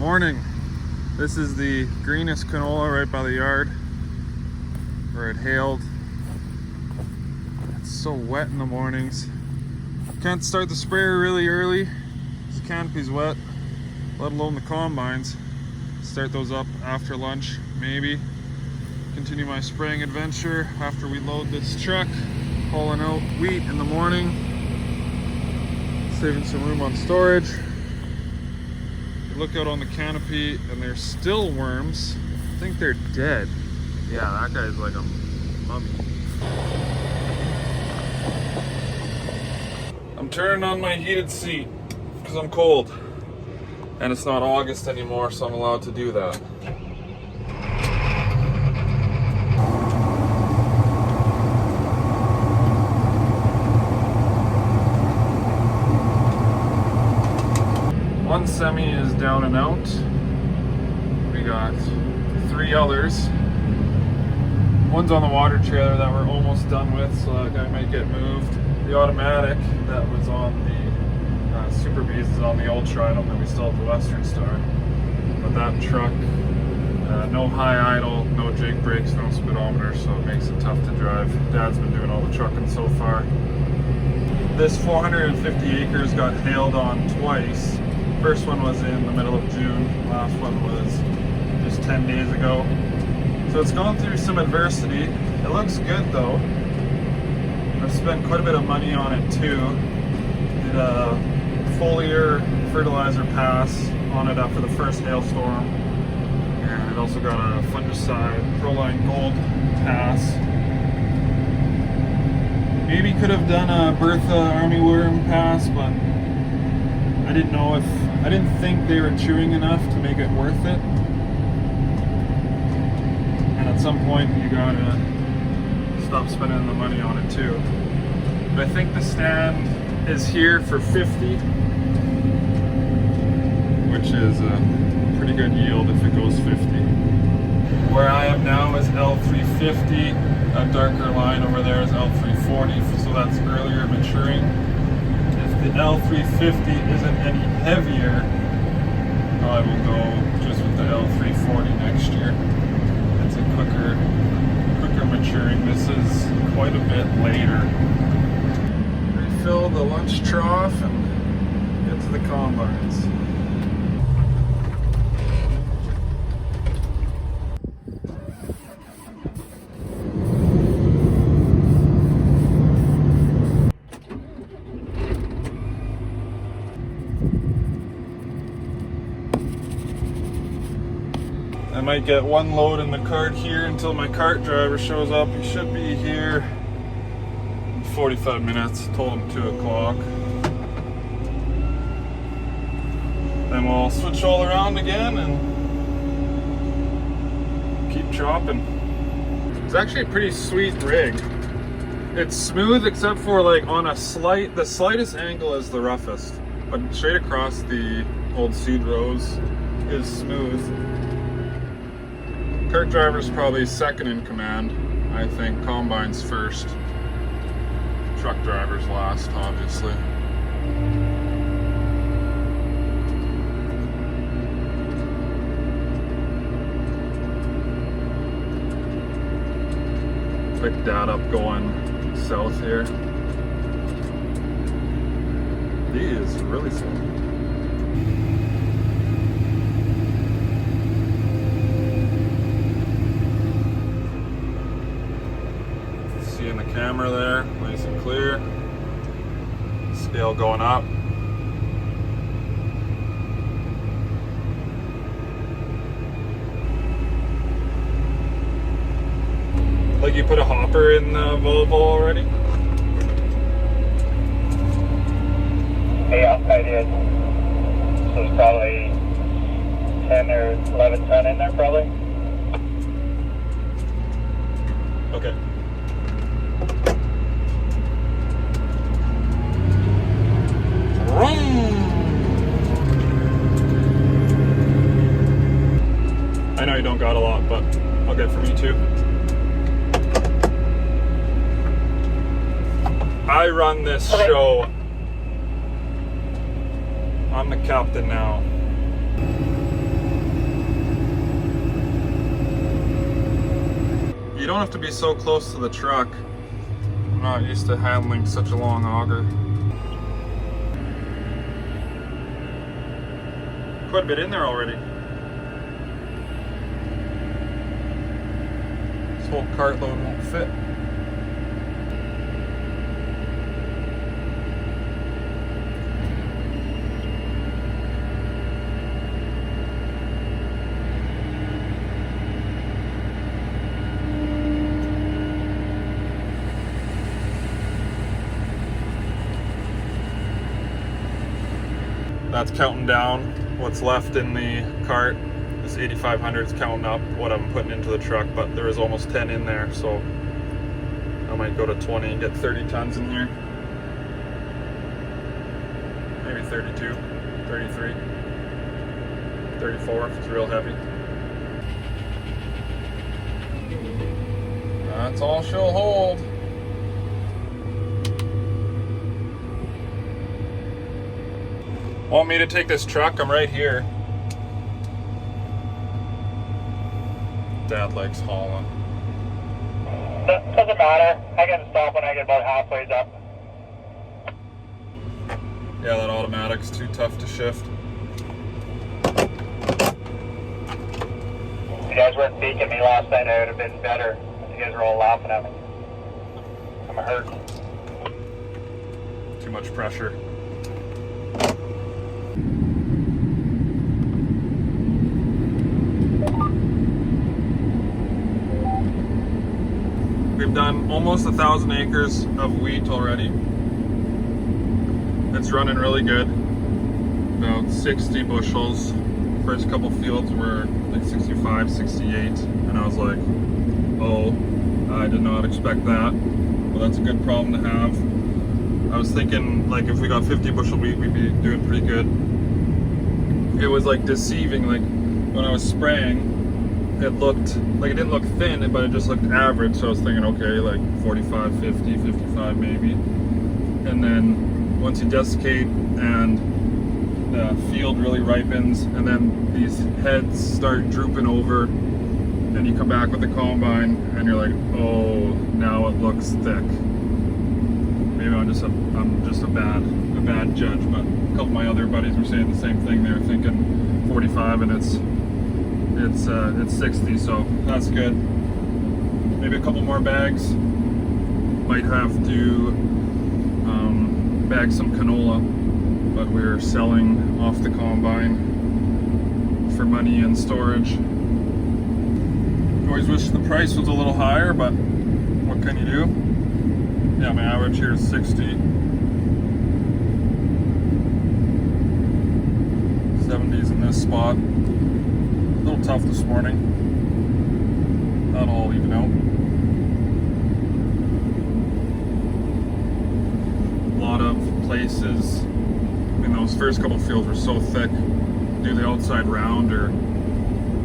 Morning. This is the greenest canola right by the yard where it hailed. It's so wet in the mornings. Can't start the sprayer really early. This canopy's wet, let alone the combines. Start those up after lunch, maybe. Continue my spraying adventure after we load this truck, hauling out wheat in the morning, saving some room on storage. You look out on the canopy and there's still worms. I think they're dead. Yeah, that guy's like a mummy. I'm turning on my heated seat because I'm cold. And it's not August anymore, so I'm allowed to do that. One semi is down and out. We got 3 others. One's on the water trailer that we're almost done with, so that guy might get moved. The automatic that was on the Super Bees is on the Ultra. I don't think we still have the Western Star. But that truck, no high idle, no jake brakes, no speedometer, so it makes it tough to drive. Dad's been doing all the trucking so far. This 450 acres got hailed on twice. First one was in the middle of June. Last one was just 10 days ago. So it's gone through some adversity. It looks good though. I've spent quite a bit of money on it too. Did a foliar fertilizer pass on it after the first hailstorm. And it also got a fungicide Proline Gold pass. Maybe could have done a Bertha armyworm pass, but I didn't think they were chewing enough to make it worth it. And at some point you gotta stop spending the money on it too. But I think the stand is here for 50, which is a pretty good yield if it goes 50. Where I am now is L350. That darker line over there is L340, so that's earlier maturing. The L350 isn't any heavier, I will go just with the L340 next year. It's a quicker maturing. This is quite a bit later. Refill the lunch trough and get to the combines. I might get one load in the cart here until my cart driver shows up. He should be here in 45 minutes. Told him 2 o'clock. Then we'll switch all around again and keep chopping. It's actually a pretty sweet rig. It's smooth except for like on the slightest angle is the roughest. But straight across the old seed rows is smooth. Cart driver's probably second in command, I think. Combine's first. Truck driver's last, obviously. Pick Dad up going south here. He is really slow. In the camera there, nice and clear. Scale going up. Like you put a hopper in the Volvo already? Yeah, I did. So it's probably 10 or 11 ton in there probably. Okay. I know you don't got a lot, but I'll get from you too. I run this show. I'm the captain now. You don't have to be so close to the truck. I'm not used to handling such a long auger. Quite a bit in there already. This whole cartload won't fit. That's counting down what's left in the cart. This 8500 is counting up what I'm putting into the truck, but there is almost 10 in there, so I might go to 20 and get 30 tons in here. Maybe 32, 33, 34 if it's real heavy. That's all she'll hold. Want me to take this truck? I'm right here. Dad likes hauling. Doesn't matter. I can stop when I get about halfway up. Yeah, that automatic's too tough to shift. If you guys weren't beaking me last night, I would have been better. You guys were all laughing at me. I'm hurt. Too much pressure. We've done almost 1,000 acres of wheat already. It's running really good. About 60 bushels. First couple fields were like 65, 68. And I was like, oh, I did not expect that. Well, that's a good problem to have. I was thinking like if we got 50 bushel wheat, we'd be doing pretty good. It was like deceiving, like when I was spraying, it looked like it didn't look thin, but it just looked average. So I was thinking, okay, like 45, 50, 55 maybe. And then once you desiccate and the field really ripens, and then these heads start drooping over, and you come back with the combine, and you're like, oh, now it looks thick. Maybe I'm just a bad judge, but a couple of my other buddies were saying the same thing. They were thinking 45, and it's 60, so that's good. Maybe a couple more bags. Might have to bag some canola, but we're selling off the combine for money and storage. Always wish the price was a little higher, but what can you do? Yeah, my average here is 60. 70s in this spot. A little tough this morning. That'll all even out. A lot of places, I mean, those first couple fields were so thick. Do the outside round or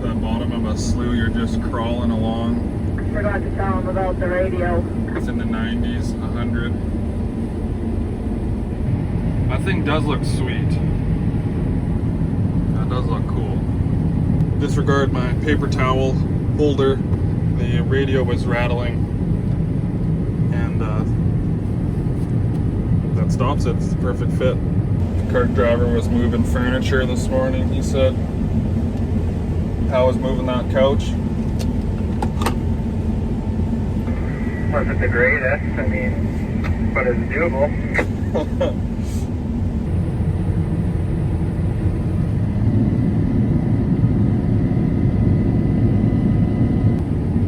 the bottom of a slough, you're just crawling along. I forgot to tell him about the radio. It's in the 90s, 100. That thing does look sweet. That does look cool. Disregard my paper towel holder. The radio was rattling, and that stops it. It's the perfect fit. The cart driver was moving furniture this morning, he said. How was moving that couch? Wasn't the greatest, I mean, but it's doable.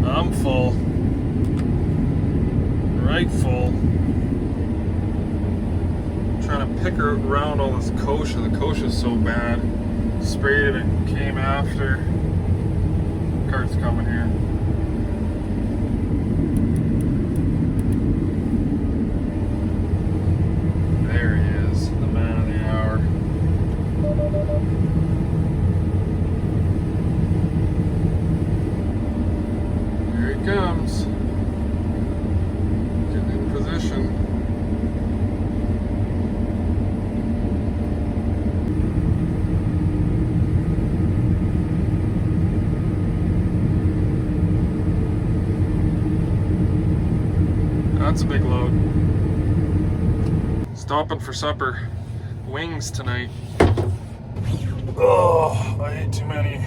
I'm full. Right full. I'm trying to pick around all this kochia. The kochia is so bad. Sprayed it and came after. Cart's coming here. There he is, the man of the hour. Here he comes. Getting in position. That's a big load. Stopping for supper. Wings tonight. Oh, I ate too many.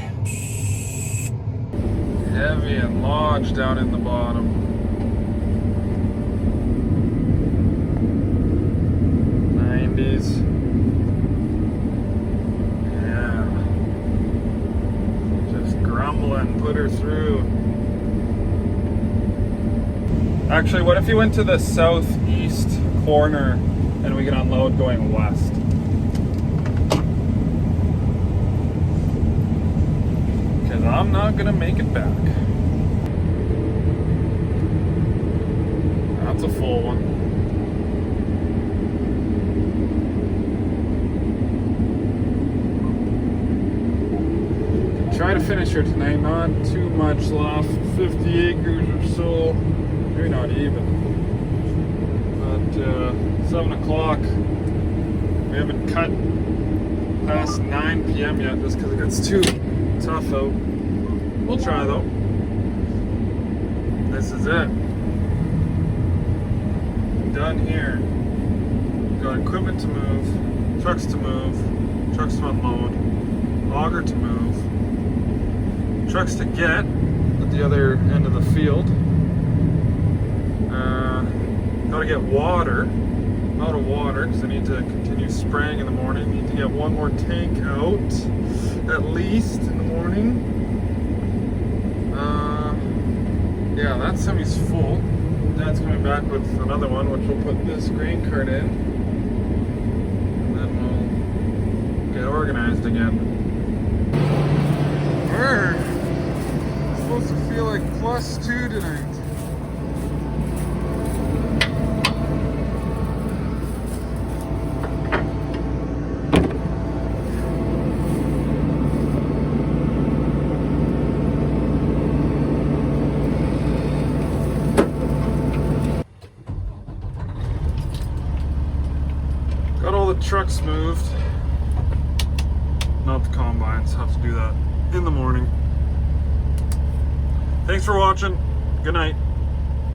Heavy and lodged down in the bottom. '90s. Yeah. Just grumbling, put her through. Actually, what if you went to the southeast corner and we can unload going west? Because I'm not gonna make it back. That's a full one. Try to finish her tonight, not too much left. 50 acres or so. Maybe not even. But 7 o'clock. We haven't cut past 9 p.m. yet just because it gets too tough out. We'll try though. This is it. Done here. Got equipment to move, trucks to move, trucks to unload, auger to move, trucks to get at the other end of the field. Gotta get water, out of water, because I need to continue spraying in the morning. Need to get one more tank out, at least in the morning. Yeah, that semi's full. Dad's coming back with another one, which we'll put this grain cart in. And then we'll get organized again. It's supposed to feel like +2 tonight. Got all the trucks moved. Not the combines, have to do that in the morning. Thanks for watching. Good night.